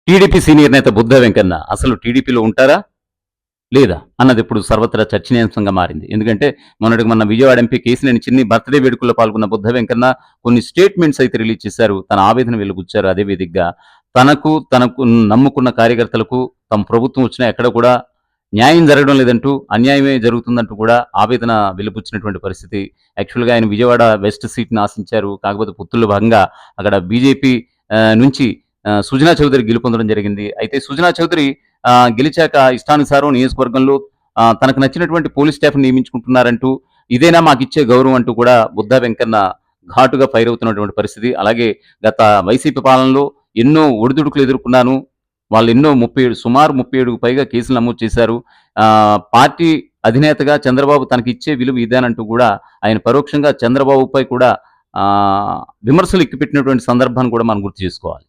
TDP senior నేత బుద్ధ వెంకన్న అసలు టీడీపీలో ఉంటారా లేదా అన్నది ఇప్పుడు సర్వత్రా చర్చనీయాంశంగా మారింది. ఎందుకంటే మొన్న విజయవాడ ఎంపీ కేశినేని చిన్ని బర్త్డే వేడుకల్లో పాల్గొన్న బుద్ధ వెంకన్న కొన్ని స్టేట్మెంట్స్ అయితే రిలీజ్ చేశారు. తన ఆవేదన వెలుగుచ్చారు. అదే వేదికగా తనకు నమ్ముకున్న కార్యకర్తలకు తమ ప్రభుత్వం వచ్చినా ఎక్కడ కూడా న్యాయం జరగడం లేదంటూ, అన్యాయమే జరుగుతుందంటూ కూడా ఆవేదన వెలిబుచ్చినటువంటి పరిస్థితి. యాక్చువల్గా ఆయన విజయవాడ వెస్ట్ సీట్ని ఆశించారు. కాకపోతే పొత్తుల్లో భాగంగా అక్కడ బీజేపీ నుంచి సుజనా చౌదరి గెలుపొందడం జరిగింది. అయితే సుజనా చౌదరి గెలిచాక ఇష్టానుసారం నియోజకవర్గంలో తనకు నచ్చినటువంటి పోలీస్ స్టాఫ్ని నియమించుకుంటున్నారంటూ, ఇదేనా మాకిచ్చే గౌరవం అంటూ కూడా బుద్ధా వెంకన్న ఘాటుగా ఫైర్ అవుతున్నటువంటి పరిస్థితి. అలాగే గత వైసీపీ పాలనలో ఎన్నో ఒడిదుడుకులు ఎదుర్కొన్నాను, వాళ్ళు ఎన్నో సుమారు 37కు పైగా కేసులు నమోదు చేశారు. పార్టీ అధినేతగా చంద్రబాబు తనకి ఇచ్చే విలువ ఇదేనంటూ కూడా ఆయన పరోక్షంగా చంద్రబాబుపై కూడా విమర్శలు ఎక్కుపెట్టినటువంటి సందర్భాన్ని కూడా మనం గుర్తు చేసుకోవాలి.